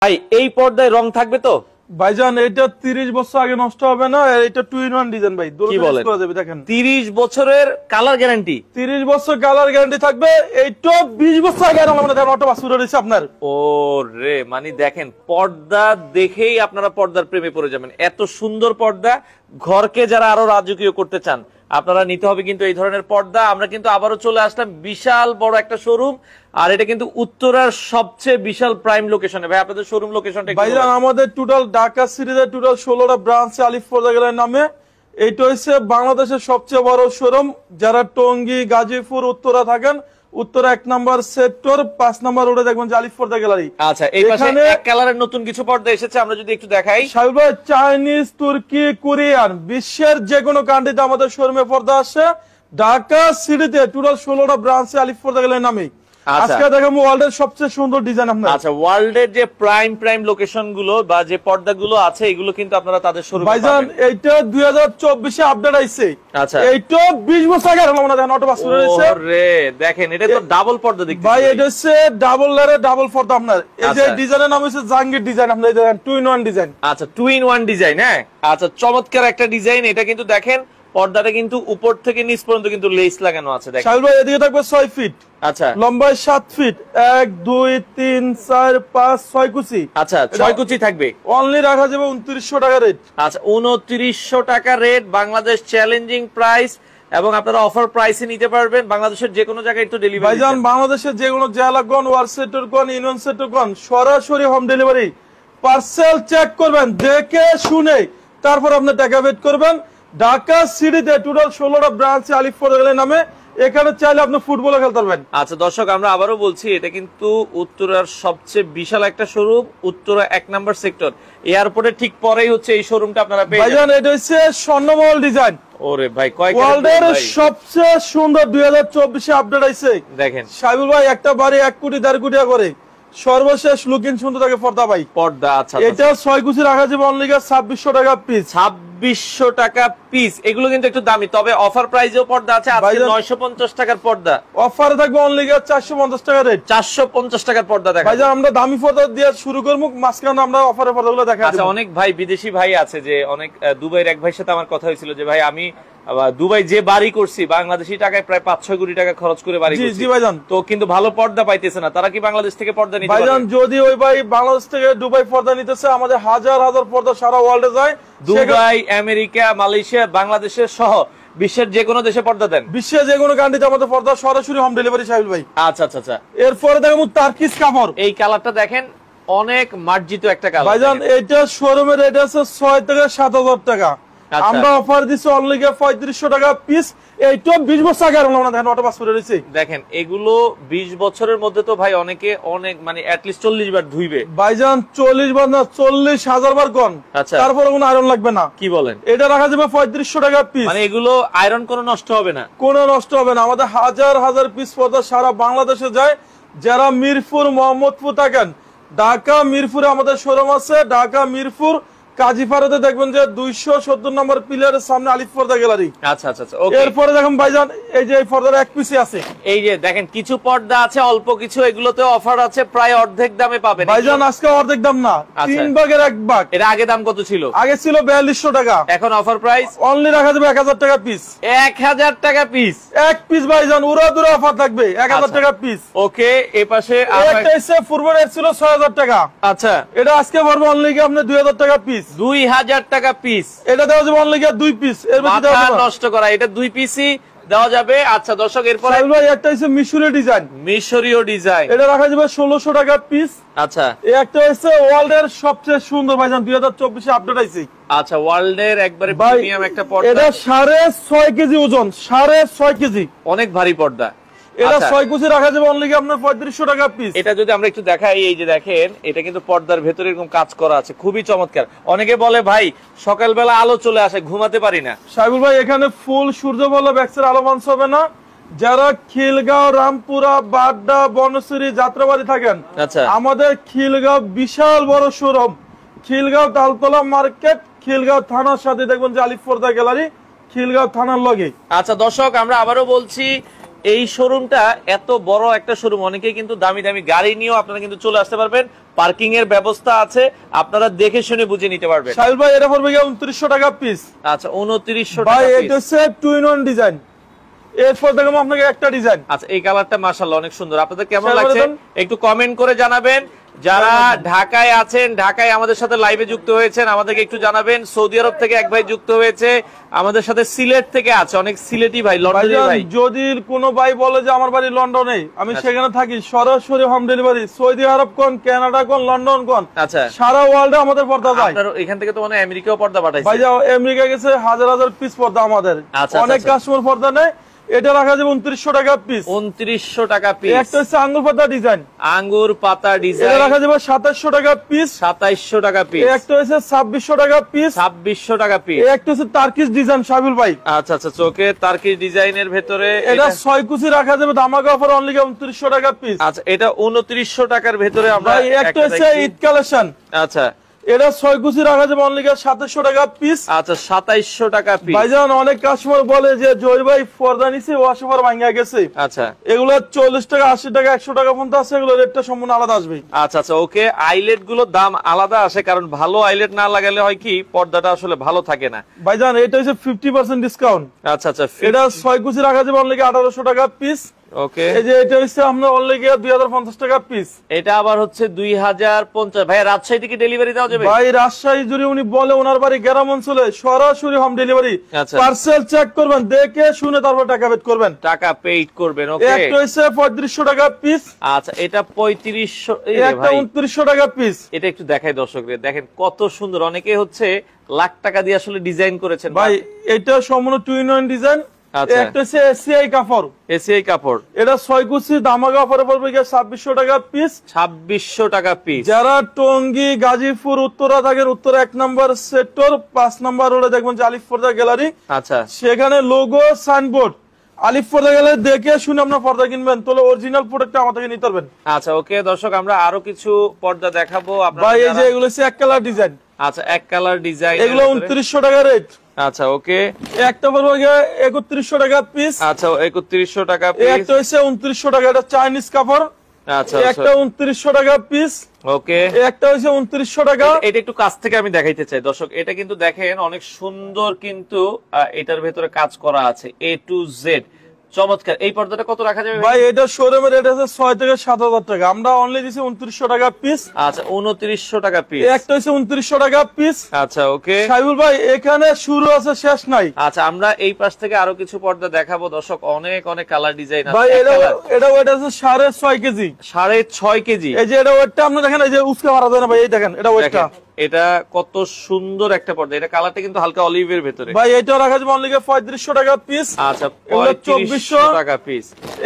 ভাই এই পর্দায় রং থাকবে তো? ভাইজান এটা 30 বছর আগে নষ্ট হবে না, এটা 2-in-1 ডিজাইন ভাই। কি বলেন? দেখেন 30 বছরের কালার গ্যারান্টি। 30 বছর কালার গ্যারান্টি থাকবে। এইটা 20 বছর আগে অটো বাসুরা রয়েছে আপনার। ও রে, মানে দেখেন পর্দা দেখেই আপনারা পর্দার প্রেমে পড়ে যাবেন। এত সুন্দর পর্দা, ঘরকে যারা আরো রাজকীয় করতে চান আপনারা নিতে হবে কিন্তু এই ধরনের পর্দা। আমরা কিন্তু আবারও চলে আসলাম বিশাল বড় একটা শোরুম, আর এটা কিন্তু উত্তরার সবচেয়ে বিশাল প্রাইম লোকেশনে। ভাই আপনাদের শোরুম লোকেশনটা একটু ভাইজান আমাদের টোটাল ঢাকা সিরিজের টোটাল 16টা ব্রাঞ্চ আলিফ পর্দা গ্যালারির নামে। এইটা হচ্ছে বাংলাদেশের সবচেয়ে বড় শোরুম। যারা টঙ্গী, গাজীপুর, উত্তরা থাকেন, উত্তরা 1 নম্বর সেক্টর 5 নম্বর রোডে দেখবেন যে আলিফ পর্দা গ্যালারি। আচ্ছা, এই পাশে এক কালারের নতুন কিছু পর্দা এসেছে, আমরা যদি একটু দেখাই। সাহেব ভাই, চাইনিজ, তুর্কি, কোরিয়ান, বিশ্বের যে কোনো কান্ট্রিতে আমাদের শোরুমে পর্দা আসে। ঢাকা সিটিতে টোটাল 16টা ব্রাঞ্চে আলিফ পর্দা গ্যালারির নামে। আজকে দেখাবো ওয়ার্ল্ডের সবচেয়ে সুন্দর ডিজাইন আপনাদের। আচ্ছা, ওয়ার্ল্ডের যে প্রাইম লোকেশন গুলো বা যে পর্দাগুলো আছে এগুলো কিন্তু আপনারা তাদের শোরুমে পাবেন। ভাইজান এইটা 2024 এ আপডেট আইছে। আচ্ছা, এইটা 20 বছর আগে আমরা দেখেন অটো বাস রয়েছে। ওরে দেখেন, এটা তো ডাবল পর্দা দেখতেছি ভাই। এটা হচ্ছে ডাবল লেয়ারের ডাবল পর্দা আপনার। এই যে ডিজাইনের নাম হচ্ছে জাহাঙ্গীর ডিজাইন। আপনারা দেখেন 2-in-1 ডিজাইন। আচ্ছা, 2-in-1 ডিজাইন। হ্যাঁ, আচ্ছা, চমৎকার একটা ডিজাইন। এটা কিন্তু দেখেন পর্দাটা কিন্তু উপর থেকে নিচ পর্যন্ত কিন্তু লেস লাগানো আছে। দেখেন শাহিল ভাই, এদিকে থাকবে 6 ফিট। আচ্ছা, লম্বায় 7 ফিট। 1 2 3 4 5 6 কুচি। আচ্ছা, 6 কুচি থাকবে। অনলি রাখা যাবে 2900 টাকা রেট। আচ্ছা, 2900 টাকা রেট, বাংলাদেশ চ্যালেঞ্জিং প্রাইস, এবং আপনারা অফার প্রাইসে নিতে পারবেন। বাংলাদেশের যে কোনো জায়গায় তো ডেলিভারি। ভাইজান বাংলাদেশের যে কোনো জেলা কোন, ওয়ার্ড সেক্টর কোন, ইউনিয়ন সেক্টর কোন, সরাসরি হোম ডেলিভারি। পার্সেল চেক করবেন, দেখে শুনে তারপর আপনি টাকা পেড করবেন। ঢাকা সিটিতে টোটাল 16টা ব্রাঞ্চে আলিফ পর্দা গ্যালারির নামে। এখানে চাইলে আপনি ফুটবলও খেলতে পারবেন। আচ্ছা দর্শক, আমরা আবারও বলছি এটা কিন্তু উত্তরার সবচেয়ে বিশাল একটা শোরুম, উত্তরা 1 নম্বর সেক্টর, এয়ারপোর্টের ঠিক পরেই হচ্ছে এই শোরুমটা আপনারা পেয়ে যাবেন। ভাইজান এটা হচ্ছে স্বর্ণমহল ডিজাইন। ওরে ভাই, ওয়ার্ল্ডের সবচেয়ে সুন্দর 2024 এ আপডেট আইছে। দেখেন সাইবুল ভাই, একটা বাড়ি 1 কোটি 1.5 কোটি করে সর্বশেষ লুকিং সুন্দর থাকে পর্দা ভাই। পর্দা। আচ্ছা, এটা 6 কুচি রাখা যাবে অনলি 2600 টাকা পিস। 2600 টাকা পিস। এগুলো কিন্তু একটু দামি, তবে অফার প্রাইসেও পর্দা আছে। আজকে 950 টাকার পর্দা অফারে থাকবে অনলি 450 টাকা রেট। 450 টাকার পর্দা দেখা। ভাইজান আমরা দামি পর্দা দিয়ে শুরু করব, মাঝখানে আমরা অফারে পর্দাগুলো দেখাই। আচ্ছা, অনেক ভাই বিদেশি ভাই আছে, যে অনেক দুবাইয়ের এক ভাইয়ের সাথে আমার কথা হয়েছিল যে ভাই আমি দুবাই যে বাড়ি করছি বাংলাদেশি টাকায় প্রায় 5-6 কোটি টাকা খরচ করে বাড়ি করছি। জি ভাইজান, তো কিন্তু ভালো পর্দা পাইতেছে না। তারা কি বাংলাদেশ থেকে পর্দা নিতে পারবে? ভাইজান যদি ওই ভাই বাংলাদেশ থেকে দুবাই পর্দা নিতেছে, আমাদের হাজার হাজার পর্দা সারা ওয়ার্ল্ডে যায়। দুবাই, আমেরিকা, মালয়েশিয়া, বাংলাদেশের সহ বিশ্বের যে কোনো দেশে পর্দা দেন। বিশ্বের যে কোনো কান্ট্রিতে আমাদের পর্দা সরাসরি হোম ডেলিভারি সাহিল ভাই। আচ্ছা আচ্ছা আচ্ছা। এরপরে দেখো টার্কিশ কাপড়। এই কালারটা দেখেন, অনেক মার্জিত একটা কালার। ভাইজান এটা শোরুমের রেট আছে 6 থেকে 7000 টাকা। আমরা অফার দিচ্ছি অনলি 3500 টাকা পিস। এইটা 20 বছর আগে আমরা দেখেন অটো পাসপোর্ট রয়েছে। দেখেন এগুলো 20 বছরের মধ্যে তো ভাই অনেকে অনেক মানে অ্যাটলিস্ট 40 বার ধুইবে। ভাইজান 40 বার না 40,000 বার কোন। আচ্ছা, তারপরে কোনো আয়রন লাগবে না। কি বলেন? এটা রাখা যাবে 3500 টাকা পিস। মানে এগুলো আয়রন কোনো নষ্ট হবে না? কোনো নষ্ট হবে না। আমাদের হাজার হাজার পিস পর্দা সারা বাংলাদেশে যায়। যারা মিরপুর, মোহাম্মদপুর থাকেন, ঢাকা মিরপুরে আমাদের শোরুম আছে। ঢাকা মিরপুর কাজীপাড়াতে দেখবেন যে 270 নম্বর পিলারের সামনে আলিফ পর্দা গ্যালারি। আচ্ছা আচ্ছা আচ্ছা, ওকে। এরপরে দেখুন ভাইজান এই যে এই পর্দার এক পিসি আছে। এই যে দেখেন কিছু পর্দা আছে অল্প কিছু, এগুলোতে অফার আছে, প্রায় অর্ধেক দামে পাবেন। ভাইজান আজকে অর্ধেক দাম না, 3 ভাগের 1 ভাগ। এর আগে দাম কত ছিল? আগে ছিল 4200 টাকা, এখন অফার প্রাইস অনলি রাখা যাবে 1000 টাকা পিস। 1000 টাকা পিস। এক পিস ভাইজান উড়া দুরা অফার থাকবে 1000 টাকা পিস। ওকে, এই পাশে একটা এসে পূর্ব রেট ছিল 6000 টাকা। আচ্ছা, এটা আজকে পড়বে অনলি আপনি 2000 টাকা পিস। 2000 টাকা পিস। এটা দেওয়া যাবে অনলি 2 পিস। এর মধ্যে দেওয়া যাবে নষ্ট করা, এটা 2 পিসই দেওয়া যাবে। আচ্ছা দর্শক, এরপর ভাই একটা হচ্ছে মিশরীয় ডিজাইন। মিশরীয় ডিজাইন, এটা রাখা যাবে 1600 টাকা পিস। আচ্ছা, এই একটা হচ্ছে ওয়ার্ল্ডের সবচেয়ে সুন্দর ভাইজান 2024 এ আপডেট আইছে। আচ্ছা, ওয়ার্ল্ডের একবারে প্রিমিয়াম একটা পর্দা। এটা 6.5 কেজি ওজন, 6.5 কেজি, অনেক ভারী পর্দা। এটা 6 কুচি রাখা যাবে অনলি আপনার 3500 টাকা পিস। এটা যদি আমরা একটু দেখাই, এই যে দেখেন এটা কিন্তু পর্দার ভেতরে এরকম কাজ করা আছে, খুবই চমৎকার। অনেকে বলে ভাই সকালবেলা আলো চলে আসে, ঘুমাতে পারি না। সাইবুল ভাই এখানে ফুল সূর্যবল্লভ ব্যাক্সের আলো মানস হবে না। যারা খিলগাঁও, রামপুরা, বাড্ডা, বনশ্রী, যাত্রাবাড়ি থাকেন, আচ্ছা, আমাদের খিলগাঁও বিশাল বড় শোরুম। খিলগাঁও তালতলা মার্কেট, খিলগাঁও থানার সাথে দেখবেন যে আলিফ পর্দা গ্যালারি, খিলগাঁও থানার লগে। আচ্ছা দর্শক, আমরা আবারও বলছি এই শোরুমটা এত বড় একটা শোরুম, অনেকেই কিন্তু দামি দামি গাড়ি নিয়েও আপনারা কিন্তু চলে আসতে পারবেন। পার্কিং এর ব্যবস্থা আছে, আপনারা দেখে শুনে বুঝে নিতে পারবেন। সাহিল ভাই এটা পড়বে 2900 টাকা পিস। আচ্ছা 2900 ভাই টাকা এটা পিস। হচ্ছে 2 in 1 ডিজাইন। এরপর দেখো আপনাকে একটা ডিজাইন। আচ্ছা এই কালারটা মাশাআল্লাহ অনেক সুন্দর, আপনাদের কেমন সাহেব লাগছে বলেন। একটু কমেন্ট করে জানাবেন। যারা ঢাকায় আছেন, ঢাকায় আমাদের সাথে লাইভে যুক্ত হয়েছেন, আমাদেরকে একটু জানাবেন। সৌদি আরব থেকে এক ভাই যুক্ত হয়েছে, আমাদের সাথে সিলেট থেকে আছে অনেক সিলেটি ভাই, লন্ডনের ভাইজান ভাই। যদি কোনো ভাই বলে যে আমার বাড়ি লন্ডনে, আমি সেখানে থাকি, সরাসরি হোম ডেলিভারি। সৌদি আরব কোন, কানাডা কোন, লন্ডন কোন, আচ্ছা সারা ওয়ার্ল্ডে আমাদের পর্দা যায়। আপনার এখান থেকে তো মানে আমেরিকাও পর্দা পাঠাইছে। ভাইজান আমেরিকা গেছে হাজার হাজার পিস পর্দা আমাদের, আচ্ছা, অনেক আচ্ছা। কাস্টমার পর্দা নেয়। এটা রাখা যাবে 2900 টাকা পিস। 2900 টাকা পিস। একটা হচ্ছে আঙ্গুর পাতা ডিজাইন, আঙ্গুর পাতা এটা ডিজাইন রাখা যাবে 2700 টাকা পিস। 2700 টাকা পিস। একটা হচ্ছে 2600 টাকা পিস। 2600 টাকা পিস। একটা হচ্ছে টার্কিশ ডিজাইন সাবিল ভাই, আচ্ছা আচ্ছা, চোখে তার্কিশ ডিজাইনের ভেতরে এটা 6 কুচি রাখা যাবে ধামাকা অফার অনলি 2900 টাকা পিস। আচ্ছা এটা 2900 টাকার ভেতরে আমরা ভাই একটা হচ্ছে দেখছি। ঈদ কালেকশন, আচ্ছা এটা 6 কুচি রাখা যাবে অনলি 2700 টাকা পিস। আচ্ছা 2700 টাকা পিস। ভাইজান অনেক কাস্টমার বলে যে জয় ভাই পর্দা নিছে ওয়াশ ওভার ভাঙা গেছে, আচ্ছা এগুলো 40 টাকা 80 টাকা 100 টাকা পর্যন্ত আছে, এগুলো রেটটা সম্পূর্ণ আলাদা আসবে। আচ্ছা আচ্ছা ওকে, আইলেট গুলোর দাম আলাদা আসে, কারণ ভালো আইলেট না লাগালে হয় কি পর্দাটা আসলে ভালো থাকে না। ভাইজান এটা হচ্ছে 50% ডিসকাউন্ট। আচ্ছা আচ্ছা এটা 6 কুচি রাখা যাবে অনলি 1800 টাকা পিস। ওকে, এই যে এটা হচ্ছে আপনার অনলি 2050 টাকা পিস। এটা আবার হচ্ছে 2050। ভাই রাজশাহী থেকে ডেলিভারি দেওয়া যাবে? ভাই রাজশাহী যদি উনি বলে ওনার বাড়ি গ্রাম অঞ্চলে, সরাসরি হোম ডেলিভারি। আচ্ছা। পার্সেল চেক করবেন, দেখে শুনে তারপর টাকা পেড করবেন। টাকা পেইড করবেন। ওকে, একটা হচ্ছে 3500 টাকা পিস। আচ্ছা এটা 3500। একটা 2900 টাকা পিস। এটা একটু দেখাই দর্শকদের, দেখেন কত সুন্দর। অনেকে হচ্ছে লাখ টাকা দিয়ে আসলে ডিজাইন করেছেন ভাই এটা সম্পূর্ণ 2 in 1 ডিজাইন। আচ্ছা। একটা হচ্ছে এসিআই কাপড়, এসিআই কাপড়, এটা 6 কুচি ধামাকা অফারে পড়বে 2600 টাকা পিস। 2600 টাকা পিস। যারা টঙ্গী গাজীপুর উত্তরা থাকেন, উত্তরা 1 নম্বর সেক্টর 5 নম্বর রোডে দেখবেন যে আলিফ পর্দা গ্যালারি, আচ্ছা সেখানে লোগো সাইনবোর্ড আলিফ পর্দা গ্যালারি দেখে শুনে আপনার পর্দা কিনবেন, তাহলে অরিজিনাল প্রোডাক্টটা আমার থেকে নিতে পারবেন। আচ্ছা ওকে দর্শক, আমরা আরো কিছু পর্দা দেখাবো আপনারা। ভাই এই যে এগুলো হচ্ছে এক কালার ডিজাইন, আচ্ছা এক কালার ডিজাইন, এগুলো 2900 টাকা রেট। আচ্ছা ওকে, একটা পড়বে 3100 টাকা পিস। আচ্ছা 3100 টাকা একটা পিস। হচ্ছে 2900 টাকা, এটা চাইনিজ কাপড়। আচ্ছা একটা 2900 টাকা পিস। ওকে, একটা হচ্ছে 2900 টাকা। এটা একটু কাছ থেকে আমি দেখাইতে চাই দর্শক, এটা কিন্তু দেখেন অনেক সুন্দর, কিন্তু এটার ভেতরে কাজ করা আছে A to Z, চমৎকার। এই পর্দাটা কত রাখা যাবে ভাই এটা শোরুমের রেট আছে 6 থেকে 7000 টাকা, আমরা অনলি দিছি 2900 টাকা পিস। আচ্ছা 2900 টাকা পিস। একটা হচ্ছে 2900 টাকা পিস। আচ্ছা ওকে সাইবুল ভাই এখানে শুরু আছে শেষ নাই। আচ্ছা আমরা এই পাশ থেকে আরো কিছু পর্দা দেখাবো দর্শক, অনেক অনেক কালার ডিজাইন আছে। ভাই এটা ওয়েট আছে 6.5 কেজি। 6.5 কেজি। এই যে এটা ওয়েটটা আপনি দেখেন, এই যে উস্কে মারা যায় না ভাই, এই দেখেন এটা ওয়েটটা। এটা কত সুন্দর একটা পর্দা, এটা কালারটা কিন্তু হালকা অলিভের ভেতরে। ভাই এটা রাখা যাবে অনলি 3500 টাকা পিস। আচ্ছা এগুলো 2400 টাকা পিস।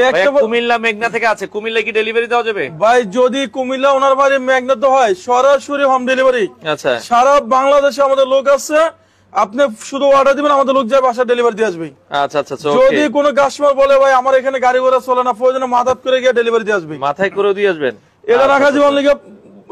একটা কুমিল্লা মেঘনা থেকে আছে, কুমিল্লা কি ডেলিভারি দেওয়া যাবে? ভাই যদি কুমিল্লা ওনার বাড়ি মেঘনাতে হয়, সরাসরি হোম ডেলিভারি। আচ্ছা সারা বাংলাদেশে আমাদের লোক আছে, আপনি শুধু অর্ডার দিবেন, আমাদের লোক যাবে বাসা ডেলিভারি দিয়ে আসবে। আচ্ছা আচ্ছা যদি কোনো কাস্টমার বলে ভাই আমার এখানে গাড়ি ঘোড়া চলে না, প্রয়োজনে মাথাত করে গিয়ে ডেলিভারি দিয়ে আসবে। মাথায় করে দিয়ে আসবেন। এটা রাখা যাবে অনলি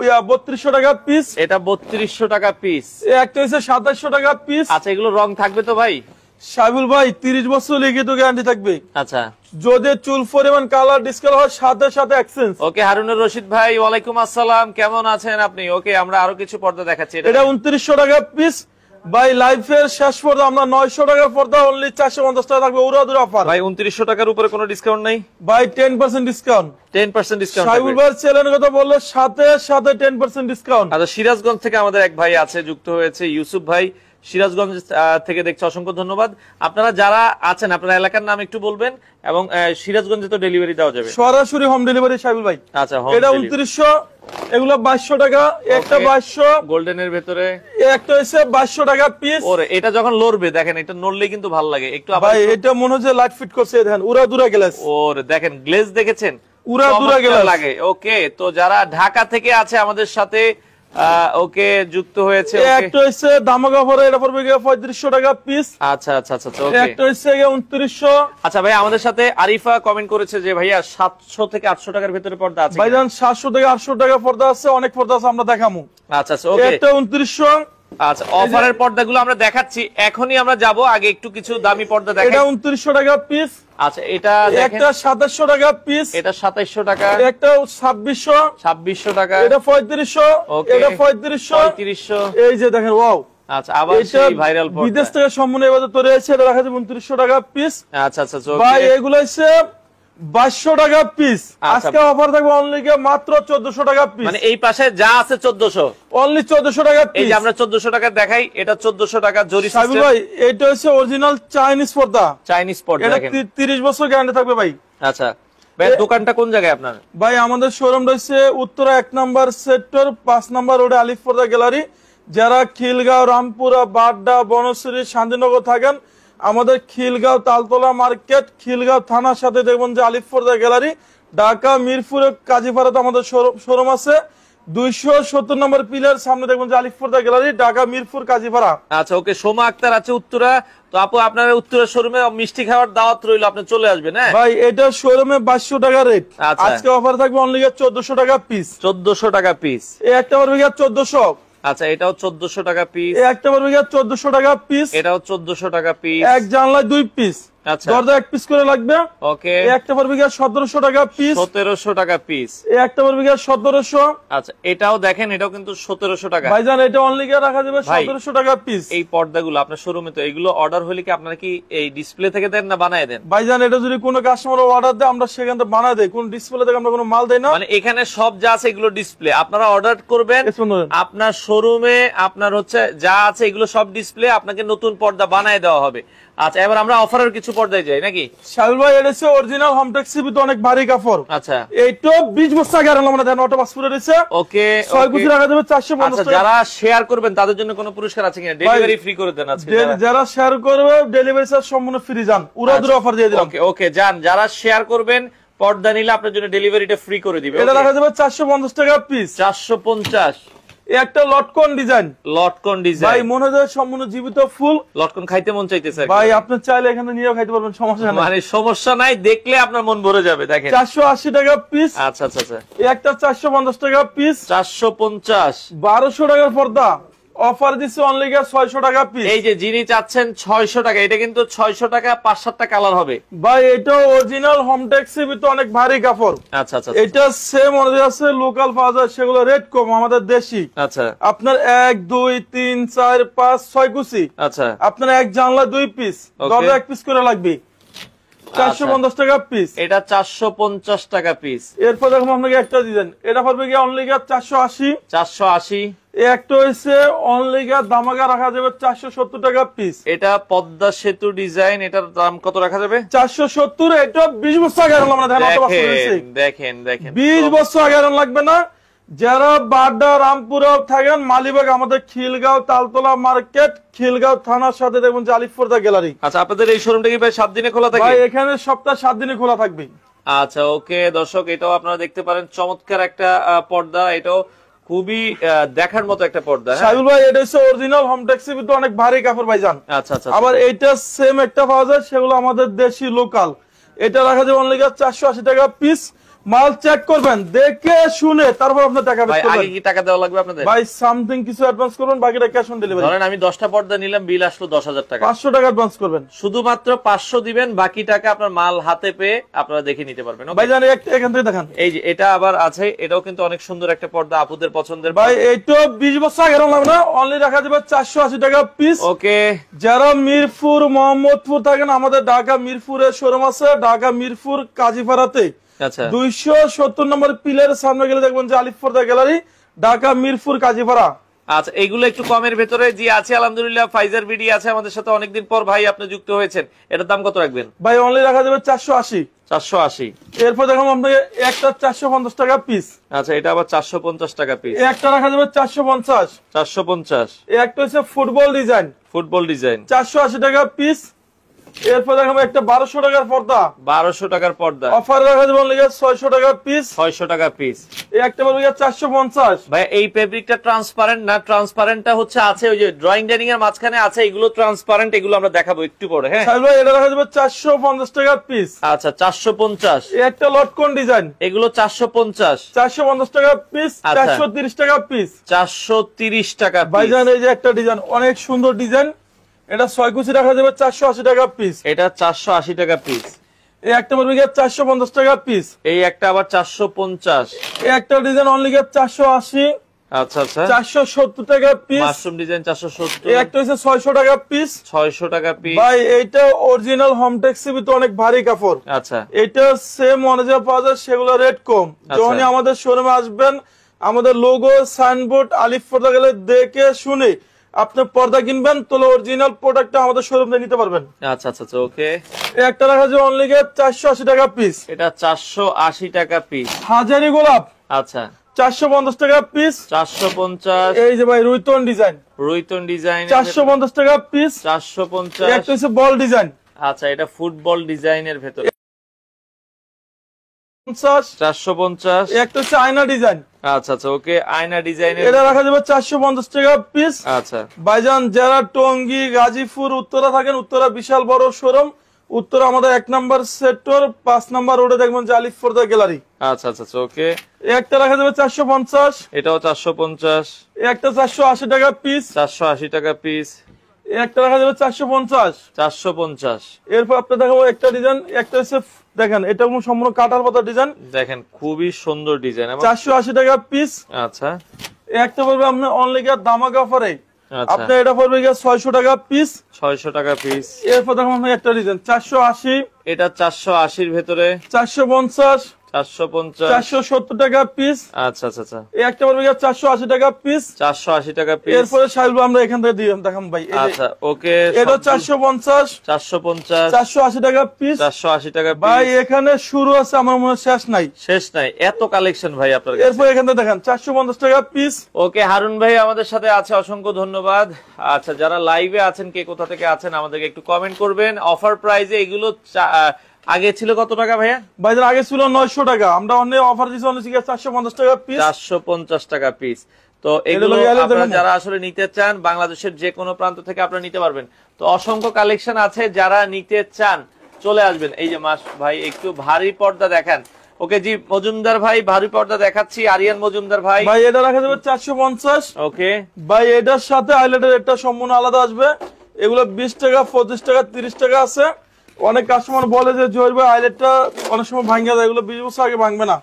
3200 টাকা পিস। এটা 3200 টাকা পিস। একটা হচ্ছে 2700 টাকা পিস। আচ্ছা এগুলো রং থাকবে তো ভাই? সাইবুল ভাই 30 বছর লিখিত গ্যারান্টি থাকবে। আচ্ছা যদি চুল পরিমাণ কালার ডিসকালার হয় সাথে সাথে এক্সচেঞ্জ। ওকে, হারুনুর রশিদ ভাই ওয়ালাইকুম আসসালাম, কেমন আছেন আপনি? ওকে, আমরা আরো কিছু পর্দা দেখাচ্ছি। এটা 2900 টাকা পিস। ভাই লাইফের শেষ পর্দা আমরা 900 টাকার পর্দা অনলি 450 টাকা থাকবে, উড়াদুরা অফার। ভাই 2900 টাকার উপরে কোনো ডিসকাউন্ট নাই? ভাই 10% ডিসকাউন্ট। 10% ডিসকাউন্ট সাইবুল ভাই চ্যানেলের কথা বললে সাথে সাথে 10% ডিসকাউন্ট। আচ্ছা সিরাজগঞ্জ থেকে আমাদের এক ভাই আছে, যুক্ত হয়েছে ইউসুফ ভাই, সিরাজগঞ্জ থেকে দেখছে, অসংখ্য ধন্যবাদ। আপনারা যারা আছেন আপনারা এলাকার নাম একটু বলবেন, এবং সিরাজগঞ্জে তো ডেলিভারি দেওয়া যাবে? সরাসরি হোম ডেলিভারি সাইবুল ভাই। আচ্ছা এটা 2900, এগুলো 2200 টাকা। একটা 2200 গোল্ডেনের ভেতরে, একটা হচ্ছে 2200 টাকা পিস। ওরে এটা যখন লড়বে দেখেন, এটা নড়লে কিন্তু ভালো লাগে একটু। ভাই এটা মনে হচ্ছে লাইট ফিট করছে, দেখেন উড়াদুরা গ্লাস। ওরে দেখেন গ্লেজ দেখেছেন, উড়াদুরা গ্লাস লাগে। ওকে, তো যারা ঢাকা থেকে আছে আমাদের সাথে ওকে যুক্ত হয়েছে। একটা হচ্ছে ধামাকা অফারে, এটা পড়বে 3500 টাকা পিস। আচ্ছা আচ্ছা আচ্ছা ওকে। একটা হচ্ছে 2900। আচ্ছা ভাই আমাদের সাথে আরিফা কমেন্ট করেছে যে ভাইয়া 700 থেকে 800 টাকার ভিতরে পর্দা আছে? ভাইজান 700 থেকে 800 টাকা পর্দা আছে, অনেক পর্দা আছে, আমরা দেখামু। আচ্ছা আচ্ছা ওকে। একটা 2900। আচ্ছা, অফারের পর্দাগুলো আমরা দেখাচ্ছি, এখনই আমরা যাব, আগে একটু কিছু দামি পর্দা দেখাই। এটা 2900 টাকা পিস। আচ্ছা, এটা একটা 2700 টাকা পিস। এটা 2700 টাকা। একটা 2600 টাকা। এটা 3500। এটা 3500। এই যে দেখেন, ওয়াও। আচ্ছা, আবার সেই ভাইরাল পর্দা বিদেশ থেকে সম্পূর্ণ এবারে তৈরি হয়েছে, এটা রাখা যাবে 2900 টাকা পিস। আচ্ছা আচ্ছা, ভাই এগুলো হচ্ছে 2200 টাকা পিস। আজকে অফার থাকবে অনলি মাত্র 1400 টাকা পিস। মানে এই পাশে যা আছে 1400, অনলি 1400 টাকা পিস। এই যে আমরা 1400 টাকা দেখাই, এটা 1400 টাকা জরি সাবিল ভাই, এটা হচ্ছে অরিজিনাল চাইনিজ পর্দা। চাইনিজ পর্দা দেখেন, 30 বছর গ্যারান্টি থাকবে ভাই। আচ্ছা ভাই, দোকানটা কোন জায়গায় আপনার? ভাই আমাদের শোরুম রয়েছে উত্তরা 1 নম্বর সেক্টর 5 নম্বর রোডে, আলিফ পর্দা গ্যালারি। যারা খিলগাঁও, রামপুরা, বাড্ডা, বনশ্রী, শান্তিনগর থাকেন, আমাদের খিলগাঁও তালতলা মার্কেট, খিলগাঁও থানার সাথে দেখবেন যে আলিফ পর্দা গ্যালারি। ঢাকা মিরপুরে কাজীপাড়াতে আমাদের শোরুম আছে, 270 নম্বর পিলার সামনে দেখবেন যে আলিফ পর্দা গ্যালারি, ঢাকা মিরপুর কাজীপাড়া। আচ্ছা ওকে, সোমা আক্তার আছে উত্তরা। তো আপু, আপনার উত্তরা শোরুমে মিষ্টি খাওয়ার দাওয়াত রইল, আপনি চলে আসবেন। হ্যাঁ ভাই, এটা শোরুমে 2200 টাকা রেট। আচ্ছা। আজকে অফার থাকবে অনলি 1400 টাকা পিস। 1400 টাকা পিস। এই একটা পারবে 1400। আচ্ছা, এটাও 1400 টাকা পিস। এই একটা পারবে 1400 টাকা পিস। এটাও 1400 টাকা পিস। এক জানলায় 2 পিস। আচ্ছা, দরজা 1 পিস করে লাগবে। ওকে। এই একটা পারবে 1700 টাকা পিস। 1700 টাকা পিস। এই একটা পারবে 1700। আচ্ছা, এটাও দেখেন, এটাও কিন্তু 1700 টাকা। ভাইজান, এটা অনলি রাখা যাবে 1700 টাকা পিস। এই পর্দাগুলো আপনার শোরুমে, তো এগুলো অর্ডার হলে কি আপনারা কি এই ডিসপ্লে থেকে দেন না বানায় দেন? ভাইজান, এটা যদি কোনো কাস্টমার অর্ডার দেয়, আমরা সেখান থেকে বানায় দেই, কোন ডিসপ্লে থেকে আমরা কোনো মাল দেই না। মানে এখানে সব যা আছে এগুলো ডিসপ্লে, আপনারা অর্ডার করবেন, আপনার শোরুমে আপনার হচ্ছে যা আছে এগুলো সব ডিসপ্লে, আপনাকে নতুন পর্দা বানায় দেওয়া হবে। আচ্ছা, এবার আমরা অফারের কিছু পর্দায় যাই নাকি? শাহুল ভাই, এটা হচ্ছে অরিজিনাল হোমটেক্স সিবিতে অনেক ভারী কাপড়। আচ্ছা, এইটা 20 বছর আগে আমরা দেন, অটো পাসপোর্ট রয়েছে। ওকে, ছয় কুচি রাখা যাবে 450 টাকা। যারা শেয়ার করবেন তাদের জন্য কোনো পুরস্কার আছে কিনা? ডেলিভারি ফ্রি করে দেন আজকে। যারা শেয়ার করবে ডেলিভারি চার্জ সম্পূর্ণ ফ্রি। যান, উড়াদুরা অফার দিয়ে দিলাম। ওকে ওকে, যান, যারা শেয়ার করবেন পর্দা নিলে আপনার জন্য ডেলিভারিটা ফ্রি করে দিবে। এটা রাখা যাবে 450 টাকা পিস। 450। একটা লটকন ডিজাইন। লটকন ডিজাইন ভাই, মনে হয় সম্পূর্ণ জীবিত ফুল। লটকন খাইতে মন চাইতেছে ভাই, আপনি চাইলে এখানে নিয়েও খাইতে পারবেন, সমস্যা নাই। মানে সমস্যা নাই, দেখলে আপনার মন ভরে যাবে। দেখেন, 480 টাকা পিস। আচ্ছা আচ্ছা আচ্ছা, একটা 450 টাকা পিস। 450। 1200 টাকার পর্দা অফার দিচ্ছে অনলি 600 টাকা পিস। এই যে যিনি চাচ্ছেন 600 টাকা, এটা কিন্তু 600 টাকা 5-7টা কালার হবে। ভাই, এটা অরিজিনাল হোমটেক্স সিবিতে অনেক ভারী কাপড়। আচ্ছা আচ্ছা, এটা সেম অনুযায়ী আছে, লোকাল পাওয়া যায়, সেগুলো রেট কম, আমাদের দেশি। আচ্ছা, আপনার 1 2 3 4 5 6 কুচি। আচ্ছা, আপনার এক জানলা 2 পিস, দরজা 1 পিস করে লাগবে। 450 টাকা পিস। এটা 450 টাকা পিস। এরপর দেখুন আপনাকে একটা ডিজাইন, এটা পড়বে কি অনলি 480। 480। একটা হইছে অনলি দামাগা রাখা যাবে 470 টাকা পিস। এটা পদ্মা সেতু ডিজাইন, এটার দাম কত রাখা যাবে? 470। এটা 20 বছর আগে আমরা দেখেন দেখেন দেখেন, 20 বছর আগে লাগবে না। যারা বাড্ডা, রামপুরা থাকেন, মালিবাগ, আমাদের খিলগাঁও তালতলা মার্কেট, খিলগাঁও থানার সাথে দেখুন যে আলিফ পর্দা গ্যালারি। আচ্ছা, আপনাদের এই শোরুমটা কি ভাই 7 দিনে খোলা থাকে? ভাই, এখানে সপ্তাহে 7 দিনে খোলা থাকবে। আচ্ছা ওকে দর্শক, এটাও আপনারা দেখতে পারেন, চমৎকার একটা পর্দা, এটাও খুবই দেখার মতো একটা পর্দা। সাইবুল ভাই, এটা হচ্ছে অরিজিনাল হোমটেক্স সিবিতে অনেক ভারী কাপড় ভাইজান। আচ্ছা আচ্ছা, আবার এইটা সেম একটা পাওয়া যায়, সেগুলো আমাদের দেশি লোকাল। এটা রাখা যাবে অনলি 480 টাকা পিস। মাল চেক করবেন, দেখে শুনে তারপর আপনার টাকা পে করবেন। আগে কি টাকা দেওয়া লাগবে আপনাদের? ভাই, সামথিং কিছু অ্যাডভান্স করবেন, বাকিটা ক্যাশ অন ডেলিভারি। ধরেন আমি 10টা পর্দা নিলাম, বিল আসলো 10,000 টাকা, 500 টাকা অ্যাডভান্স করবেন। শুধুমাত্র 500 দিবেন, বাকি টাকা আপনার মাল হাতে পেয়ে আপনারা দেখে নিতে পারবেন। ভাই জান, এখান থেকে দেখান। এই যে এটা আবার আছে, এটাও কিন্তু অনেক সুন্দর একটা পর্দা, আপুদের পছন্দের। ভাই, এইটা 20 বছর আগে লাগবে না, অনলি রাখা যাবে 480 টাকা পিস। ওকে। যারা মিরপুর, মোহাম্মদপুর থাকেন, আমাদের ঢাকা মিরপুরের শোরুম আছে, ঢাকা মিরপুর কাজীপাড়াতে। আচ্ছা, 270 নম্বর পিলারের সামনে গেলে দেখবেন যে আলিফ পর্দা গ্যালারি, ঢাকা মিরপুর কাজীপাড়া। আচ্ছা, এগুলো একটু কমের ভেতরে জি আছে আলহামদুলিল্লাহ। ফাইজার বিডি আছে আমাদের সাথে, অনেকদিন পর ভাই আপনি যুক্ত হয়েছেন। এটার দাম কত রাখবেন? ভাই, অনলি রাখা যাবে 480। 480। এরপর দেখুন আপনাকে একটা 450 টাকা পিস। আচ্ছা, এটা আবার 450 টাকা পিস। একটা রাখা যাবে 450। 450। একটা হচ্ছে ফুটবল ডিজাইন। ফুটবল ডিজাইন 480 টাকা পিস। এরপর দেখাবো একটা 1200 টাকার পর্দা, 1200 টাকার পর্দা, অফার রাখা যাবে অনলি 600 টাকা পিস, 600 টাকা পিস। এই একটা পড়বে 450। ভাই এই ফেব্রিকটা ট্রান্সপারেন্ট না? ট্রান্সপারেন্টটা হচ্ছে আছে ওই যে ড্রয়িং ডাইনিং এর মাঝখানে আছে, এগুলো ট্রান্সপারেন্ট, এগুলো আমরা দেখাবো একটু পরে। হ্যাঁ সাহেব ভাই এটা রাখা যাবে 450 টাকা পিস। আচ্ছা 450। এই একটা লটকন ডিজাইন, এগুলো 450, 450 টাকা পিস, আচ্ছা। 430 টাকা পিস, 430 টাকা পিস। ভাইজান এই যে একটা ডিজাইন অনেক সুন্দর ডিজাইন, এটা 6 কুচি রাখা যাবে 480 টাকা পিস, এটা 480 টাকা পিস। এই একটা পড়বে 450 টাকা পিস, এই একটা আবার 450। এই একটা ডিজাইন অনলি 480, আচ্ছা আচ্ছা 470 টাকা পিস, মাশরুম ডিজাইন 470। এই একটা হচ্ছে 600 টাকা পিস, 600 টাকা পিস। ভাই এইটা অরিজিনাল হোম টেক্সি তো অনেক ভারী কাপড়, আচ্ছা এটা সেম অনেক পাওয়া যায়, সেগুলো রেট কম। যখনই আমাদের শোরুমে আসবেন আমাদের লোগো সাইনবোর্ড আলিফ পর্দা গেলে দেখে শুনে আপনি পর্দা কিনবেন, তাহলে অরিজিনাল প্রোডাক্টটা আমাদের শোরুমে নিতে পারবেন। আচ্ছা আচ্ছা আচ্ছা ওকে। এই একটা রাখা যায় অনলি 480 টাকা পিস, এটা 480 টাকা পিস। হাজারি গোলাপ আচ্ছা 450 টাকা পিস, 450। এই যে ভাই রুইতন ডিজাইন রুইতন ডিজাইন 450 টাকা পিস, 450। একটা হচ্ছে বল ডিজাইন আচ্ছা এটা ফুটবল ডিজাইনের ভেতরে 50, 450। একটা হচ্ছে আয়না ডিজাইন, আচ্ছা আচ্ছা ওকে, আয়না ডিজাইনের। এটা রাখা যাবে 450 টাকা পিস। আচ্ছা ভাইজান যারা টঙ্গী গাজীপুর উত্তরা থাকেন, উত্তরা বিশাল বড় শোরুম, উত্তরা আমাদের 1 নম্বর সেক্টর 5 নম্বর রোডে দেখবেন যে আলিফ পর্দা গ্যালারি। আচ্ছা আচ্ছা আচ্ছা ওকে। এই একটা রাখা যাবে 450, এটাও 450, এই একটা 480 টাকা পিস, 480 টাকা পিস, এই একটা রাখা যাবে 450। 450। এরপর আপনি দেখাবো একটা ডিজাইন, একটা হচ্ছে দেখেন এটা কোনো সম্পূর্ণ কাটার পাতা ডিজাইন, দেখেন খুবই সুন্দর ডিজাইন। 480 টাকা পিস। আচ্ছা এই একটা পড়বে আপনার অনলি দামাক অফারে, আচ্ছা আপনার এটা পড়বে 600 টাকা পিস, 600 টাকা পিস। এরপর দেখুন আপনার একটা ডিজাইন 480, এটা 480 এর ভেতরে, 450, 450, 470 টাকা পিস। আচ্ছা আচ্ছা আচ্ছা এই একটা পড়বে 480 টাকা পিস, 480 টাকা পিস। এরপরে সাইল আমরা এখান থেকে দিয়ে দেখাম ভাই, এই যে আচ্ছা ওকে। এটা 450, 450, 480 টাকা পিস। 480 টাকা ভাই পিস। এখানে শুরু আছে, আমার মনে হয় শেষ নাই। শেষ নাই, এত কালেকশন ভাই আপনার কাছে। এরপর এখান থেকে দেখেন 450 টাকা পিস। ওকে হারুন ভাই আমাদের সাথে আছে, অসংখ্য ধন্যবাদ। আচ্ছা যারা লাইভে আছেন, কে কোথা থেকে আছেন আমাদেরকে একটু কমেন্ট করবেন। অফার প্রাইসে এগুলো আগে ছিল কত টাকা ভাইয়া? ভাইজান আগে ছিল 900 টাকা, আমরা অনেক অফার দিচ্ছি অনেক 450 টাকা পিস, 450 টাকা পিস। তো এগুলো আপনারা যারা আসলে নিতে চান বাংলাদেশের যে কোনো প্রান্ত থেকে আপনারা নিতে পারবেন। তো অসংখ্য কালেকশন আছে, যারা নিতে চান চলে আসবেন। এই যে মাস ভাই একটু ভারী পর্দা দেখান। ওকে জি মজুমদার ভাই ভারী পর্দা দেখাচ্ছি, আরিয়ান মজুমদার ভাই। ভাই এটা রাখা যাবে 450। ওকে ভাই এটার সাথে হাইলাইটের একটা সম্পূর্ণ আলাদা আসবে, এগুলো 20 টাকা 25 টাকা 30 টাকা আছে। অনেক কাস্টমার বলে যে জহির ভাই হাইলাইটটা অনেক সময় ভাঙে যায়, এগুলো 20 বছর আগে ভাঙবে না।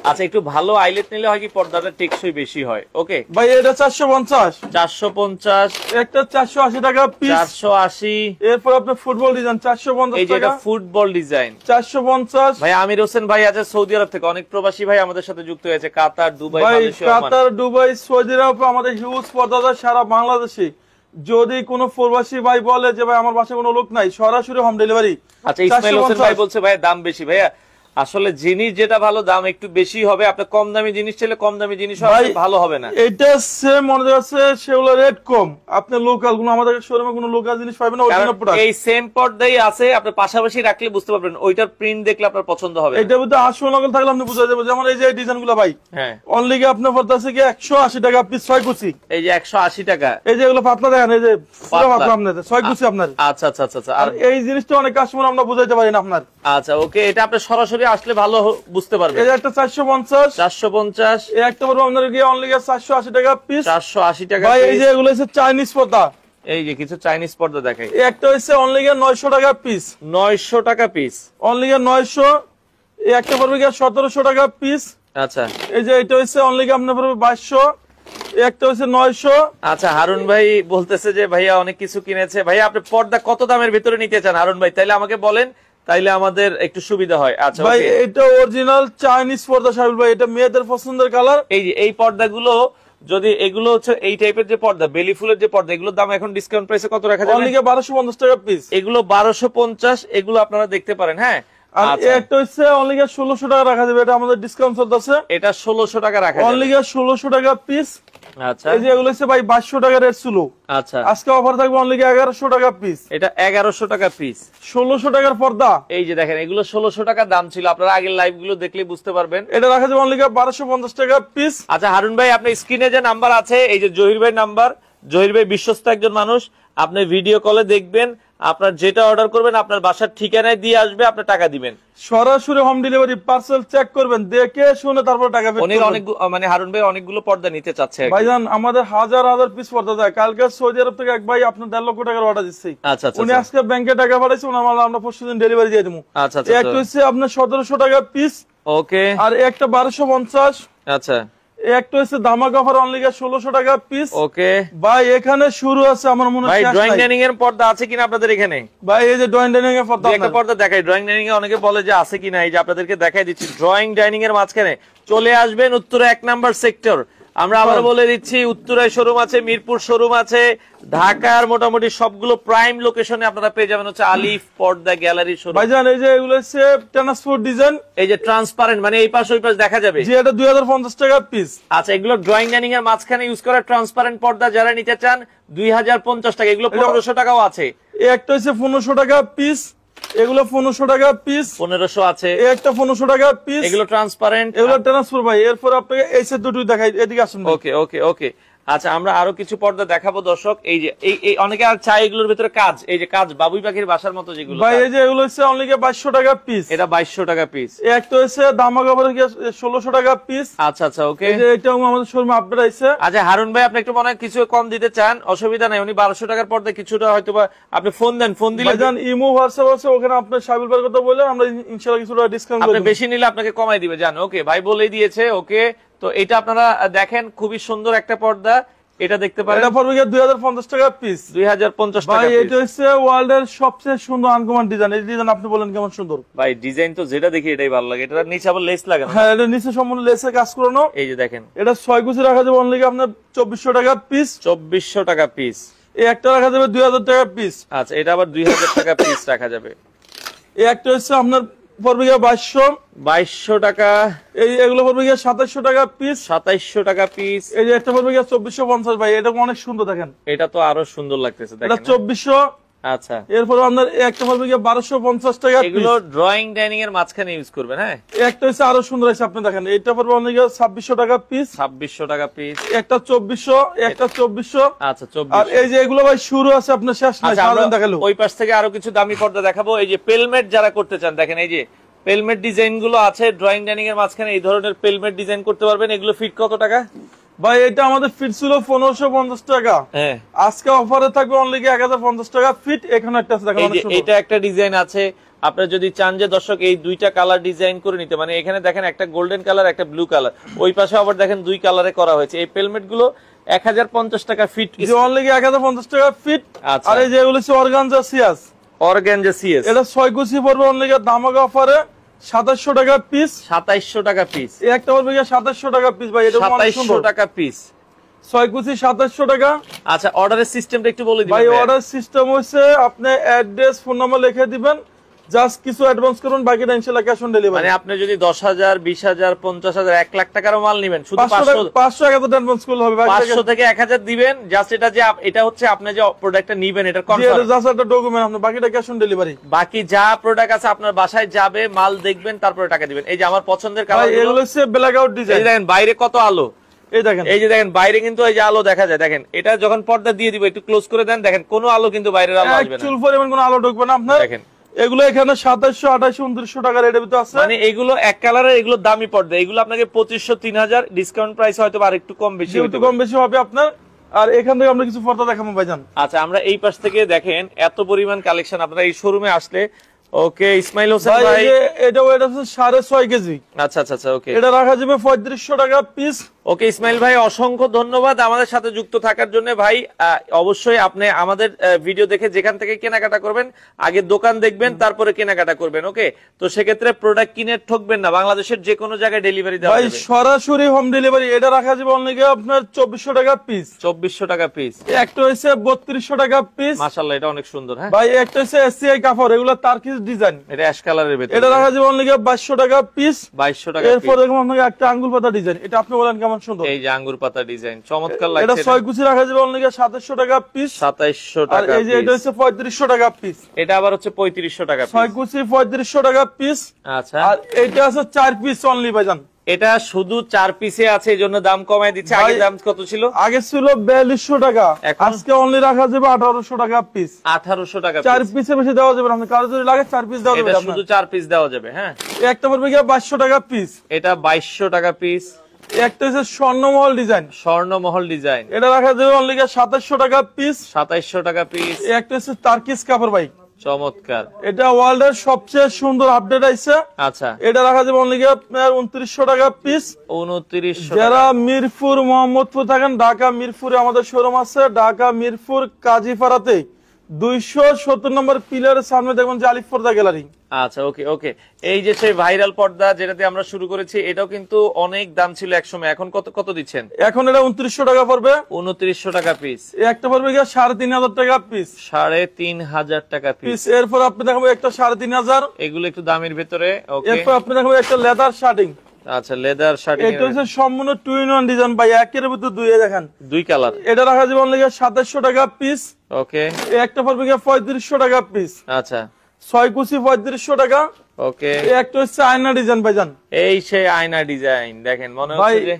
আচ্ছা একটু ভালো আইলেট নিলে হয় কি পর্দাটা টেকসই বেশি হয়। ওকে ভাই এটা 450, 450, একটা 480 টাকা পিস, 480। এরপর আপনার ফুটবল ডিজাইন 450 এই যে এটা টাকা, ফুটবল ডিজাইন 450। ভাই আমির হোসেন ভাই আছে সৌদি আরব থেকে, অনেক প্রবাসী ভাই আমাদের সাথে যুক্ত হয়েছে, কাতার, দুবাই, ভাই মালয়েশিয়া, ওমান। কাতার, দুবাই, সৌদি আরব আমাদের হিউজ পর্দা সারা বাংলাদেশে। যদি কোনো প্রবাসী ভাই বলে যে ভাই আমার বাসায় কোনো লোক নাই, সরাসরি হোম ডেলিভারি। আচ্ছা ইসমাইল হোসেন ভাই বলছে ভাই দাম বেশি। ভাইয়া আসলে জিনিস যেটা ভালো দাম একটু বেশি হবে, আপনি কম দামি জিনিস চাইলে কম দামি জিনিস ভালো হবে না। এটা সেম মনে আছে, সেগুলো রেট কম। আপনি লোকাল কোনো আমাদের শোরুমে কোনো লোকাল জিনিস পাবেন না, অরিজিনাল প্রোডাক্ট। এই সেম পর্দাই আছে, আপনি পাশাপাশি রাখলে বুঝতে পারবেন, ওইটার প্রিন্ট দেখলে আপনার পছন্দ হবে। এটার মধ্যে 80 নকল থাকলে আপনি বুঝা যাবে। যেমন এই যে ডিজাইনগুলো ভাই, হ্যাঁ অনলি কি আপনার পড়তে আছে কি 180 টাকা পিস 6 কুচি। এই যে 180 টাকা। এই যে এগুলো পাতলা দেখেন, এই যে পুরো পাতলা আপনাদের 6 কুচি আপনার। আচ্ছা আচ্ছা আচ্ছা। আর এই জিনিসটা অনেক কাস্টমার আমরা বুঝাইতে পারি না আপনার। আচ্ছা ওকে, এটা আপনি সরাসরি আসলে ভালো বুঝতে পারবেন। এই যে একটা 450, 450, এই একটা বড় আপনার কি অনলি 480 টাকা পিস, 480 টাকা ভাই। এই যে এগুলো হচ্ছে চাইনিজ পর্দা, এই যে কিছু চাইনিজ পর্দা দেখাই। এই একটা হচ্ছে অনলি 900 টাকা পিস, 900 টাকা পিস, অনলি 900। এই একটা পড়বে 1700 টাকা পিস। আচ্ছা এই যে এটা হচ্ছে অনলি আপনার পড়বে 2200, এই একটা হচ্ছে 900। আচ্ছা হারুন ভাই বলতেছে যে ভাইয়া অনেক কিছু কিনেছে। ভাইয়া আপনি পর্দা কত দামের ভিতরে নিতে চান হারুন ভাই, তাইলে আমাকে বলেন, তাইলে আমাদের একটু সুবিধা হয়। আচ্ছা ভাই এটা অরিজিনাল চাইনিজ পর্দা সাহেব ভাই, এটা মেয়েদের পছন্দের কালার। এই যে এই পর্দাগুলো যদি এগুলো হচ্ছে এই টাইপের যে পর্দা বেলি ফুলের যে পর্দা, এগুলোর দাম এখন ডিসকাউন্ট প্রাইসে কত রাখা যাবে? অনলি 1250 টাকা পিস। এগুলো 1250, এগুলো আপনারা দেখতে পারেন। হ্যাঁ আর একটা হচ্ছে অনলি 1600 টাকা রাখা যাবে, এটা আমাদের ডিসকাউন্ট চলতেছে। এটা 1600 টাকা রাখা যাবে, অনলি 1600 টাকা পিস। আচ্ছা এই যে এগুলো হচ্ছে ভাই 2200 টাকা রেট ছিল, আচ্ছা আজকে অফার থাকবে অনলি 1100 টাকা পিস। এটা 1100 টাকা পিস, 1600 টাকার পর্দা। এই যে দেখেন এগুলো 1600 টাকা দাম ছিল, আপনারা আগের লাইভ গুলো দেখলে বুঝতে পারবেন। এটা রাখা যাবে অনলি 1250 টাকা পিস। আচ্ছা হারুন ভাই, আপনার স্ক্রিনে যে নাম্বার আছে, এই যে জহির ভাই নাম্বার, জহির ভাই বিশ্বস্ত একজন মানুষ, আপনি ভিডিও কলে দেখবেন, আপনার যেটা অর্ডার করবেন আপনার বাসার ঠিকানায় দিয়ে আসবে, আপনি টাকা দিবেন। সরাসরি হোম ডেলিভারি, পার্সেল চেক করবেন, দেখে শুনে তারপর টাকা পে করবেন। অনেক মানে হারুন ভাই অনেকগুলো পর্দা নিতে চাচ্ছে আর কি। ভাইজান আমাদের হাজার হাজার পিস পর্দা যায়। কালকে সৌদি আরব থেকে এক ভাই আপনার 1.5 লক্ষ টাকার অর্ডার দিচ্ছে। আচ্ছা আচ্ছা উনি আজকে ব্যাংকে টাকা পাঠাইছে, ওনার মাল আমরা পরশুদিন ডেলিভারি দিয়ে দেবো। আচ্ছা আচ্ছা একটা হচ্ছে আপনার 1700 টাকা পিস, ওকে, আর একটা 1250। আচ্ছা একটা হচ্ছে ধামাক অফার অনলি 1600 টাকা পিস। ওকে ভাই এখানে শুরু আছে আমার মনে ভাই, হয় ড্রয়িং ডাইনিং এর পর্দা আছে কিনা আপনাদের এখানে? ভাই এই যে ড্রয়িং ডাইনিং এর পর্দা, একটা পর্দা দেখাই। ড্রয়িং ডাইনিং এ অনেকে বলে যে আছে কিনা, এই যে আপনাদেরকে দেখাই দিচ্ছি। ড্রয়িং ডাইনিং এর মাঝখানে চলে আসবেন উত্তরা 1 নাম্বার সেক্টর। আমরা আবার বলে দিচ্ছি, উত্তরায় শোরুম আছে, মিরপুর শোরুম আছে, ঢাকার মোটামুটি সবগুলো প্রাইম লোকেশনে আপনারা পেয়ে যাবেন হচ্ছে আলিফ পর্দা গ্যালারি শোরুম। ভাইজান এই যে এগুলো হচ্ছে ট্রান্সপোর্ট ডিজাইন, এই যে ট্রান্সপারেন্ট, মানে এই পাশ ওই পাশ দেখা যাবে। জি এটা 2050 টাকা পিস। আচ্ছা, এগুলো ড্রয়িং ডাইনিং এর মাঝখানে ইউজ করা ট্রান্সপারেন্ট পর্দা যারা নিতে চান 2050 টাকা, এগুলো 1500 টাকাও আছে। এই একটা হচ্ছে 1500 টাকা পিস, এগুলো 1500 টাকা পিস, 1500 আছে। এই একটা 1500 টাকা পিস, এগুলো ট্রান্সপারেন্ট, এগুলো ট্রান্সফার। ভাই এরপর আপনাকে এই সেট দুটো দেখাই, এদিকে আসুন। ওকে ওকে ওকে। আচ্ছা, আমরা আরো কিছু পর্দা দেখাবো দর্শক। এই যে এই অনেকে আর চাই এগুলোর ভিতরে কাজ, এই যে কাজ বাবুই পাখির বাসার মতো যেগুলো। ভাই এই যে এগুলো হচ্ছে অনলি 2200 টাকা পিস, এটা 2200 টাকা পিস। একটা হচ্ছে ধামাক অফার 1600 টাকা পিস। আচ্ছা আচ্ছা ওকে। এই যে এটাও আমাদের শোরুমে আপডেট আইছে। আচ্ছা হারুন ভাই, আপনি একটু মনে হয় কিছু কম দিতে চান, অসুবিধা নাই। উনি 1200 টাকার পর্দা কিছুটা হয়তো বা আপনি ফোন দেন, ফোন দিলে ভাইজান ইমো হোয়াটসঅ্যাপ আছে, ওখানে আপনি সাবিল ভাইয়ের কথা বললেন, আমরা ইনশাআল্লাহ কিছুটা ডিসকাউন্ট আপনি করব। বেশি নিলে আপনাকে কমাই দিবে, জান। ওকে ভাই বলেই দিয়েছে। ওকে, তো এটা আপনারা দেখেন, খুবই সুন্দর একটা পর্দা, এটা দেখতে পারেন। এটা পড়বে 2050 টাকা পিস। 2050 টাকা ভাই পিস। এটা হচ্ছে ওয়ার্ল্ড এর সবচেয়ে সুন্দর আনকমন ডিজাইন। এই ডিজাইন আপনি বলেন কেমন সুন্দর? ভাই ডিজাইন তো যেটা দেখি এটাই ভালো লাগে। এটা নিচে আবার লেস লাগানো। হ্যাঁ, এটা নিচে সম্পূর্ণ লেসে কাজ করানো। এই যে দেখেন, এটা 6 কুচি রাখা যাবে অনলি আপনার 2400 টাকা পিস। 2400 টাকা পিস। এই একটা রাখা যাবে 2000 টাকা পিস। আচ্ছা, এটা আবার 2000 টাকা পিস রাখা যাবে। এই একটা হচ্ছে আপনার পড়বে 2200 টাকা। এগুলো পড়বে 2700 টাকা পিস। 2700 টাকা পিস। এই যে একটা পড়বে 2450। ভাই এটা অনেক সুন্দর, দেখেন এটা তো আরো সুন্দর লাগতেছে, এটা দেখেন। 2400। আচ্ছা, এরপর আপনার একটা পড়বে 1250 টাকা পিস। এগুলো ড্রয়িং ডাইনিং এর মাঝখানে ইউজ করবেন। হ্যাঁ, একটা হচ্ছে আরো সুন্দর আছে, আপনি দেখেন এটা পড়বে অনলি 2600 টাকা পিস। 2600 টাকা পিস। একটা 2400, একটা 2400। আচ্ছা, আর 2400। এই যে এগুলো ভাই শুরু আছে আপনার শেষ নাই, আচ্ছা, আমরা সারাদিন দেখালো। ওই পাশ থেকে আরো কিছু দামি পর্দা দেখাবো। এই যে পেলমেট যারা করতে চান, দেখেন এই যে পেলমেট ডিজাইন গুলো আছে ড্রয়িং ডাইনিং এর মাঝখানে, এই ধরনের পেলমেট ডিজাইন করতে পারবেন। এগুলো ফিট কত টাকা? ভাই এটা আমাদের ফিট ছিল 1550 টাকা, হ্যাঁ, আজকে অফারে থাকবে অনলি 1050 টাকা ফিট। এখানে একটা আছে, দেখেন এই অনেক যে সুন্দর। এটা একটা ডিজাইন আছে। আপনারা যদি চান যে দর্শক এই দুইটা কালার ডিজাইন করে নিতে, মানে এখানে দেখেন একটা গোল্ডেন কালার, একটা ব্লু কালার, ওই পাশে আবার দেখেন দুই কালারে করা হয়েছে। এই পেলমেট গুলো 1050 টাকা ফিট, যে অনলি 1050 টাকা ফিট। আচ্ছা। আর এই যে এগুলো হচ্ছে অর্গানজা সিয়াস, অর্গানজা সিএস, এটা 6 কুচি পড়বে অনলি ধামাকা অফারে 2700 টাকা পিস। 2700 টাকা পিস। এই একটা পড়বে 2700 টাকা পিস। ভাই এটা অনেক 2700 সুন্দর, টাকা পিস। 6 কুচি 2700 টাকা। আচ্ছা, অর্ডারের সিস্টেমটা একটু বলে দিবেন ভাই ভাইয়া। অর্ডার সিস্টেম হচ্ছে আপনি অ্যাড্রেস, ফোন নাম্বার লিখে দিবেন, জাস্ট কিছু অ্যাডভান্স করুন, বাকিটা ইনশাআল্লাহ ক্যাশ অন ডেলিভারি। মানে আপনি যদি 10,000, 20,000, 50,000, 1 লাখ টাকারও মাল নেবেন, শুধু 500 টাকা তো অ্যাডভান্স করলে হবে। 500 থেকে 1000 দিবেন। জাস্ট এটা যে এটা হচ্ছে আপনি যে প্রোডাক্টটা নিবেন, এটা কনফার্ম। জাস্ট একটা ডকুমেন্ট, আপনি বাকিটা ক্যাশ অন ডেলিভারি। বাকি যা প্রোডাক্ট আছে আপনার বাসায় যাবে, মাল দেখবেন, তারপরে টাকা দিবেন। এই যে আমার পছন্দের কালার, ভাই এগুলো হচ্ছে ব্ল্যাক আউট এই ডিজাইন। যে দেখেন বাইরে কত আলো, এই দেখেন, এই যে দেখেন বাইরে কিন্তু এই যে আলো দেখা যায়। দেখেন এটা যখন পর্দা দিয়ে দিব, একটু ক্লোজ করে দেন, দেখেন কোনো আলো কিন্তু বাইরের আলো আসবে না। চুল পরিমাণ কোনো আলো ঢুকবে না আপনার। দেখেন এগুলো এখানে 2700, 2800, 2900 টাকা রেটের ভিতরে আছে। মানে এগুলো এক কালারের, এগুলো দামি পর্দা, এগুলো আপনাকে 2500, 3000 ডিসকাউন্ট প্রাইস হয়তো আর একটু কম বেশি একটু কম বেশি হবে আপনার। আর এখান থেকে আমরা কিছু পর্দা দেখাবো ভাইজান। আচ্ছা, আমরা এই পাশ থেকে দেখেন এত পরিমাণ কালেকশন আপনারা এই শোরুমে আসলে। ওকে, ইসমাইল হোসেন ভাই ভাই, এটা ওয়েট আছে 6.5 কেজি। আচ্ছা আচ্ছা আচ্ছা, ওকে এটা রাখা যাবে 3500 টাকা পিস। ওকে ইসমাইল ভাই, অসংখ্য ধন্যবাদ আমাদের সাথে যুক্ত থাকার জন্য। ভাই অবশ্যই আপনি আমাদের ভিডিও দেখে যেখান থেকে কেনাকাটা করবেন, আগে দোকান দেখবেন, তারপরে কেনাকাটা করবেন। ওকে, তো সেক্ষেত্রে প্রোডাক্ট কিনে ঠকবেন না, বাংলাদেশের যে কোনো জায়গায় ডেলিভারি দেওয়া ভাই যাবে। সরাসরি হোম ডেলিভারি। এটা রাখা যাবে অনলি আপনার 2400 টাকা পিস। 2400 টাকা পিস। একটা হচ্ছে 3200 টাকা পিস। মাশাআল্লাহ, এটা অনেক সুন্দর। হ্যাঁ ভাই একটা হচ্ছে এসসিআই কাপড়, এগুলো তারকিস ডিজাইন, এটা অ্যাশ কালারের ভেতর, এটা রাখা যাবে অনলি 2200 টাকা পিস। 2200 টাকা। এরপর দেখুন আপনাকে একটা আঙ্গুল পাতা ডিজাইন, এটা আপনি বলেন কেমন কেমন সুন্দর। এই যে আঙ্গুর পাতা ডিজাইন চমৎকার এটা লাগছে। 6 কুচি রাখা যাবে অনলি 2700 টাকা পিস। 2700 আর টাকা এই যে এটা হচ্ছে 3500 টাকা পিস। এটা আবার হচ্ছে 3500 টাকা 6 কুচি 3500 টাকা পিস। আচ্ছা, আর এটা আছে 4 পিস অনলি ভাইজান। এটা শুধু 4 পিসে আছে এই জন্য দাম কমায় দিচ্ছে। আগে দাম কত ছিল? আগে ছিল 4200 টাকা, আজকে অনলি রাখা যাবে 1800 টাকা পিস। 1800 টাকা 4 পিসে বেশি দেওয়া যাবে না, কারো যদি লাগে 4 পিস দেওয়া যাবে। এটা শুধু 4 পিস দেওয়া যাবে। হ্যাঁ, একটা পড়বে গিয়ে 2200 টাকা পিস। এটা 2200 টাকা পিস। একটা হচ্ছে স্বর্ণমহল ডিজাইন, স্বর্ণমহল ডিজাইন, এটা রাখা যাবে অনলি 2700 টাকা পিস। 2700 টাকা পিস। একটা হচ্ছে তার্কিস কাপড় ভাই, চমৎকার। এটা ওয়ার্ল্ড এর সবচেয়ে সুন্দর আপডেট আইছে। আচ্ছা, এটা রাখা যাবে অনলি আপনার 2900 টাকা পিস। 2900 যারা টাকা। মিরপুর মোহাম্মদপুর থাকেন, ঢাকা মিরপুরে আমাদের শোরুম আছে। ঢাকা মিরপুর কাজীপাড়াতে 270 নম্বর পিলারের সামনে দেখবেন যে আলিফ পর্দা গ্যালারি। আচ্ছা, ওকে ওকে। এই যে সেই ভাইরাল পর্দা যেটাতে আমরা শুরু করেছি, এটাও কিন্তু অনেক দাম ছিল এক সময়, এখন কত কত দিচ্ছেন? এখন এটা 2900 টাকা পড়বে। 2900 টাকা পিস। একটা পড়বে গিয়ে 3500 টাকা পিস। 3500 টাকা পিস। এরপর আপনি দেখাবো একটা 3500। এগুলো একটু দামের ভিতরে। ওকে, এরপর আপনি দেখাবো একটা লেদার শার্টিং। আচ্ছা, লেদার শার্ট। এটা হচ্ছে সম্পূর্ণ 2-in-1 ডিজাইন ভাই, একের ভিতর দুই দেখেন, দুই কালার। এটা রাখা যাবে অনলি 2700 টাকা পিস। ওকে, একটা পড়বে গিয়ে 3500 টাকা পিস। আচ্ছা, 6 কুচি 3500 টাকা। ওকে। একটা হচ্ছে আয়না ডিজাইন ভাইজান, এই সেই আয়না ডিজাইন দেখেন, মনে ভাই হচ্ছে যে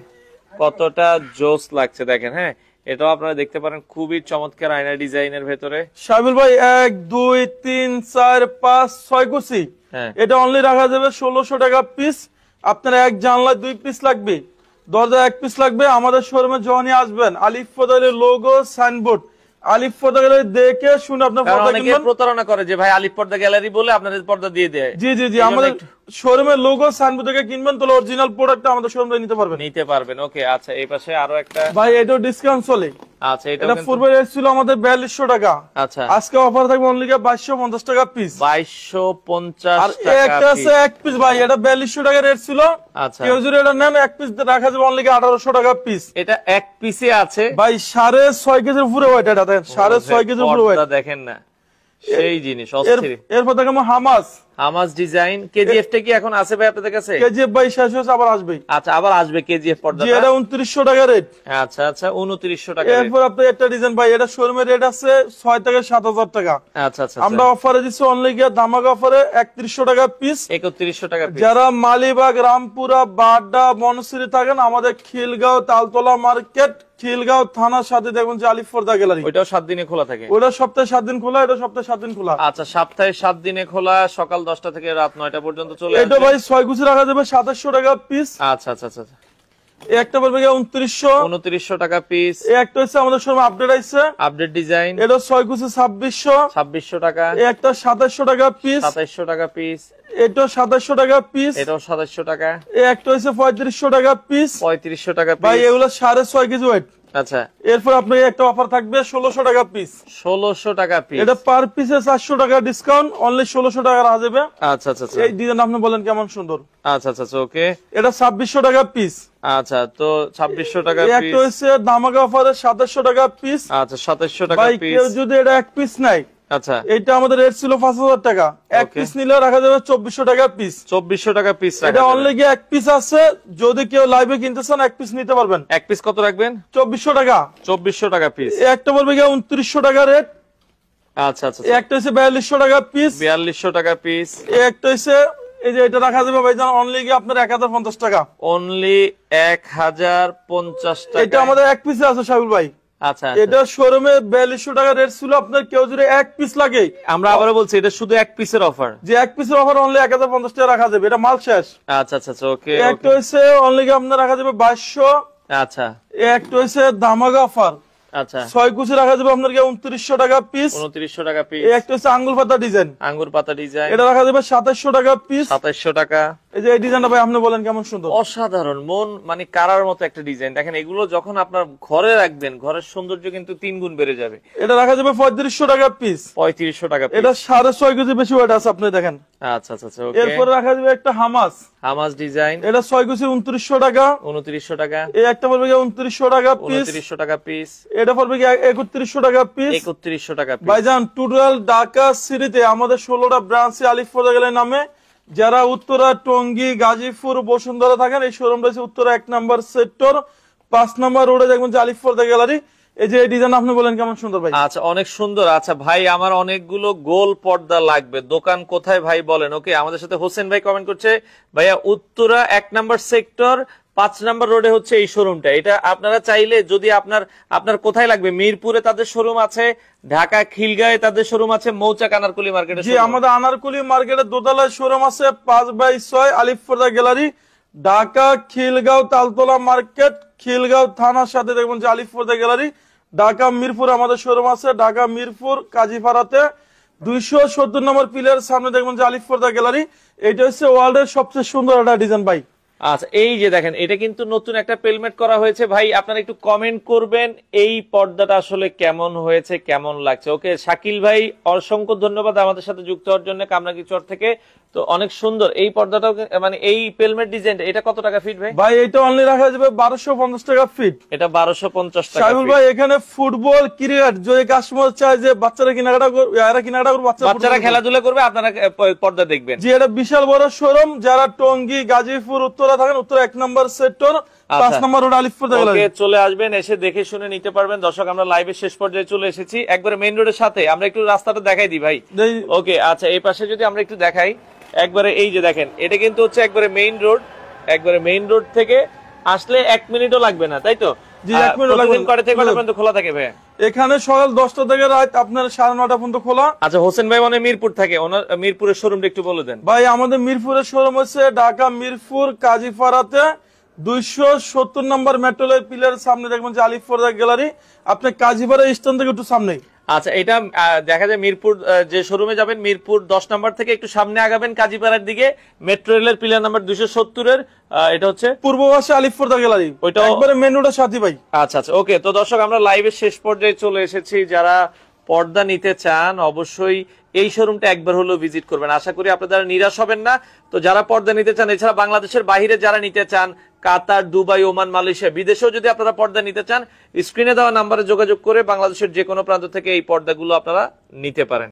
কতটা জোস লাগছে দেখেন। হ্যাঁ, এটাও আপনারা দেখতে পারেন, খুবই চমৎকার আয়না ডিজাইনের ভেতরে। সাবিল ভাই 1 2 3 4 5 6 কুচি, হ্যাঁ, এটা অনলি রাখা যাবে 1600 টাকা পিস। আপনার এক জানলায় 2 পিস লাগবে, দরজা 1 পিস লাগবে। আমাদের শোরুমে যখনই আসবেন, আলিফ পর্দার লোগো সাইনবোর্ড, আলিফ পর্দা গ্যালারি দেখে শুনে আপনার কারণ পর্দা অনেকে কিনবেন। প্রতারণা করে যে ভাই আলিফ পর্দা গ্যালারি বলে আপনাদের পর্দা দিয়ে দেয়। জি জি জি, এই জন্য আমাদের একটু শোরুমের লোগো সাইনবোর্ড দেখে কিনবেন, তাহলে অরিজিনাল প্রোডাক্টটা আমাদের শোরুমে নিতে পারবেন। নিতে পারবেন। ওকে, আচ্ছা, এই পাশে আরো একটা। ভাই এটাও ডিসকাউন্ট চলে। আচ্ছা, এটা এটা পূর্বে রেট ছিল আমাদের 4200 টাকা, আচ্ছা, আজকে অফার থাকবে অনলি 2250 টাকা পিস। 2250 আর টাকা একটা আছে পিস। 1 পিস ভাই, এটা 4200 টাকা রেট ছিল। আচ্ছা, কেউ যদি এটা নেন 1 পিস রাখা যাবে অনলি 1800 টাকা পিস। এটা এক পিসে আছে ভাই 6.5 কেজির উপরে ওয়েট, এটা দেখেন 6.5 কেজির উপরে ওয়েট। পর্দা দেখেন না, সেই জিনিস অস্থির। এরপর দেখাবো হামাস। হামাস ডিজাইন কেজিএফ টা কি এখন আছে ভাই আপনাদের কাছে? কেজিএফ ভাই শেষ হয়েছে, আবার আসবে। আচ্ছা, আবার আসবে কেজিএফ পর্দা। জি, এটা 2900 টাকা রেট। আচ্ছা আচ্ছা, 2900 টাকা rate। এরপর আপনি একটা ডিজাইন ভাই, এটা শোরুমের রেট আছে 6 থেকে 7000 টাকা। আচ্ছা আচ্ছা, আমরা অফারে দিচ্ছি অনলি গিয়ে ধামাকা অফারে 3100 টাকা পিস। 3100 টাকা পিস। যারা মালিবাগ, রামপুরা, বাড্ডা, বনশ্রী থাকেন, আমাদের খিলগাঁও তালতলা মার্কেট, খিলগাঁও থানার সাথে দেখবেন যে আলিফ পর্দা গ্যালারি। ওইটাও 7 দিনে খোলা থাকে? ওটা সপ্তাহে 7 দিন খোলা, এটা সপ্তাহে 7 দিন খোলা। আচ্ছা, সপ্তাহে 7 দিনে খোলা, সকাল 10টা থেকে রাত 9টা পর্যন্ত চলে এটা আসবে। ভাই 6 কুচি রাখা যাবে 2700 টাকা পিস। আচ্ছা আচ্ছা আচ্ছা, একটা পড়বে গিয়ে 2900। 2900 টাকা পিস। একটা হচ্ছে আমাদের শোরুমে আপডেট আইছে, আপডেট ডিজাইন। এটা 6 কুচি 2600। 2600 টাকা। একটা 2700 টাকা পিস। 2700 টাকা পিস। এটা 2700 টাকা পিস। এটাও 2700 টাকা। একটা হচ্ছে 3500 টাকা পিস। 3500 টাকা ভাই পিস। এগুলো 6.5 কেজি ওয়েট। আচ্ছা, এরপর আপনার একটা অফার থাকবে 1600 টাকা পিস। 1600 টাকা পিস। এটা পার পিসে 400 টাকা ডিসকাউন্ট, অনলি 1600 টাকা রাখা যাবে। আচ্ছা আচ্ছা আচ্ছা, এই ডিজাইন আপনি বলেন কেমন সুন্দর। আচ্ছা আচ্ছা, ওকে। এটা 2600 টাকা পিস। আচ্ছা, তো 2600 টাকা এই পিস। একটা হচ্ছে ধামাকা অফারে 2700 টাকা পিস। আচ্ছা, 2700 টাকা ভাই পিস। কেউ যদি এটা 1 পিস নাই, আচ্ছা, এটা আমাদের রেট ছিল 5000 টাকা, 1 Okay. পিস নিলে রাখা যাবে 2400 টাকা পিস। 2400 টাকা পিস। এটা অনলি গিয়ে 1 পিস আছে, যদি কেউ লাইভে কিনতে চান 1 পিস নিতে পারবেন। এক পিস কত রাখবেন? 2400 টাকা। 2400 টাকা পিস। এই একটা বলবে গিয়ে 2900 টাকা রেট। আচ্ছা আচ্ছা, এই একটা হচ্ছে 4200 টাকা পিস। 4200 টাকা পিস। এই একটা হচ্ছে এই যে এটা রাখা যাবে ভাইজান অনলি গিয়ে আপনার 1050 টাকা। অনলি 1050 টাকা। এটা আমাদের 1 পিসে আছে সাবিল ভাই। আচ্ছা, এটা শোরুমে 4200 টাকা রেট ছিল, আপনার কেউ যদি 1 পিস লাগে, আমরা আবারও বলছি এটা শুধু এক পিসের অফার। যে 1 পিসের অফার অনলি 1050 টাকা রাখা যাবে, এটা মাল শেষ। আচ্ছা আচ্ছা, ওকে। একটা হচ্ছে অনলি গিয়ে আপনার রাখা যাবে 2200। আচ্ছা একটা হচ্ছে ধামাকা অফার আচ্ছা, 6 কুচি রাখা যাবে আপনার 2900 টাকা পিস। 2900 টাকা পিস। একটা হচ্ছে আঙ্গুল পাতা ডিজাইন, আঙ্গুর পাতা ডিজাইন। এটা রাখা যাবে 2700 টাকা পিস। 2700 টাকা। এই যে এই ডিজাইনটা ভাই আপনি বলেন কেমন সুন্দর। অসাধারণ, মন মানে কারার মতো একটা ডিজাইন। দেখেন, এগুলো যখন আপনার ঘরে রাখবেন, ঘরের সৌন্দর্য কিন্তু 3 গুণ বেড়ে যাবে। এটা রাখা যাবে 3500 টাকা পিস। 3500 টাকা পিস। এটা 6.5 কেজি বেশি ওয়েট আছে, আপনি দেখেন। আচ্ছা আচ্ছা, ওকে। এরপর রাখা যাবে একটা হামাস, হামাস ডিজাইন। এটা 6 কেজি 2900 টাকা। 2900 টাকা। এই একটা পড়বে গিয়ে 2900 টাকা পিস। 2900 টাকা পিস। এটা পড়বে গিয়ে 3100 টাকা পিস। 3100 টাকা পিস। ভাইজান টোটাল ঢাকা সিটিতে আমাদের 16টা ব্রাঞ্চে আলিফ পর্দা গ্যালারি নামে। যারা উত্তরা, টঙ্গী, গাজীপুর, বসুন্ধরা থাকেন, এই শোরুমটা হচ্ছে উত্তরা 1 নম্বর সেক্টর 5 নম্বর রোডে দেখবেন যে আলিফ পর্দা গ্যালারি। এই যে এই ডিজাইন আপনি বলেন কেমন সুন্দর ভাই। আচ্ছা অনেক সুন্দর। আচ্ছা ভাই আমার অনেকগুলো গোল পর্দা লাগবে, দোকান কোথায় ভাই বলেন। ওকে আমাদের সাথে হোসেন ভাই কমেন্ট করছে, ভাইয়া উত্তরা 1 নম্বর সেক্টর 5 নম্বর রোডে হচ্ছে এই শোরুমটা। এটা আপনারা চাইলে যদি আপনার কোথায় লাগবে, মিরপুরে তাদের শোরুম আছে, ঢাকা খিলগাঁয়ে তাদের শোরুম আছে, মৌচাক আনারকুলি মার্কেটে। জি আমাদের আনারকুলি মার্কেটে দোতলায় শোরুম আছে, 5/6 আলিফ পর্দা গ্যালারি, ঢাকা খিলগাঁও তালতলা মার্কেট, খিলগাঁও থানার সাথে দেখবেন যে আলিফ পর্দা গ্যালারি। ঢাকা মিরপুর আমাদের শোরুম আছে, ঢাকা মিরপুর কাজীপাড়াতে 270 নম্বর পিলার সামনে দেখবেন যে আলিফ পর্দা গ্যালারি। এটা হচ্ছে ওয়ার্ল্ডের সবচেয়ে সুন্দর একটা ডিজাইন ভাই। আচ্ছা এই যে দেখেন এটা কিন্তু নতুন একটা পেলমেট করা হয়েছে ভাই, আপনারা একটু কমেন্ট করবেন এই পর্দাটা আসলে কেমন হয়েছে, কেমন লাগছে। ওকে শাকিল ভাই অসংখ্য ধন্যবাদ আমাদের সাথে যুক্ত হওয়ার জন্য কামরাঙ্গী চর থেকে। তো অনেক সুন্দর এই পর্দাটাও, মানে এই পেলমেট ডিজাইন এটা কত টাকা ফিট ভাই? ভাই এটা অনলি রাখা যাবে 1250 টাকা ফিট। এটা 1250 টাকা। সাইবুল ভাই এখানে ফুটবল ক্রিকেট যদি কাস্টমার চায় যে বাচ্চারা কেনাকাটা করবে, বাচ্চারা খেলাধুলা করবে, আপনারা পর্দা দেখবেন। জি এটা বিশাল বড় শোরুম। যারা টঙ্গী গাজীপুর উত্তরা থাকেন, উত্তরা 1 নম্বর সেক্টর 5 নম্বর রোড আলিফ পর্দা গ্যালারি। ওকে চলে আসবেন, এসে দেখে শুনে নিতে পারবেন। দর্শক আমরা লাইভের শেষ পর্যায়ে চলে এসেছি, একবারে মেইন রোডের সাথে। আমরা একটু রাস্তাটা দেখাই দিই ভাই। ওকে আচ্ছা এই পাশে যদি আমরা একটু দেখাই, একবারে এই যে দেখেন এটা কিন্তু হচ্ছে একবারে মেইন রোড। একবারে মেইন রোড থেকে আসলে 1 মিনিটও লাগবে না, তাই তো? জি 1 মিনিট লাগবে। কয়টা থেকে কয়টা পর্যন্ত খোলা থাকে ভাই? এখানে সকাল 10টা থেকে রাত আপনার 9:30 পর্যন্ত খোলা। আচ্ছা হোসেন ভাই মানে মিরপুর থাকে, ওনার মিরপুরের শোরুমটা একটু বলে দেন ভাই। আমাদের মিরপুরের শোরুম হচ্ছে ঢাকা মিরপুর কাজীপাড়াতে 270 নম্বর মেট্রো রেল পিলারের সামনে দেখবেন যে আলিফ পর্দা গ্যালারি। আপনি কাজীপাড়া স্ট্যান্ড থেকে একটু সামনেই। আচ্ছা এটা দেখা যায় মিরপুর যে শোরুমে যাবেন, মিরপুর 10 নম্বর থেকে একটু সামনে আগাবেন কাজীপাড়ার দিকে, মেট্রো রেলের পিলার নাম্বার 270 এর এটা হচ্ছে পূর্ব পাশে আলিফ পর্দা গ্যালারি, ওইটা একবারে মেন রোডের সাথে ভাই। আচ্ছা আচ্ছা ওকে। তো দর্শক আমরা লাইভের শেষ পর্যায়ে চলে এসেছি, যারা পর্দা নিতে চান অবশ্যই এই শোরুমটা একবার হলেও ভিজিট করবেন, আশা করি আপনারা নিরাশ হবেন না। তো যারা পর্দা নিতে চান, এছাড়া বাংলাদেশের বাইরে যারা নিতে চান, কাতার, দুবাই, ওমান, মালয়েশিয়া, বিদেশেও যদি আপনারা পর্দা নিতে চান, স্ক্রিনে দেওয়া নাম্বারে যোগাযোগ করে বাংলাদেশের যে কোনো প্রান্ত থেকে এই পর্দাগুলো আপনারা নিতে পারেন।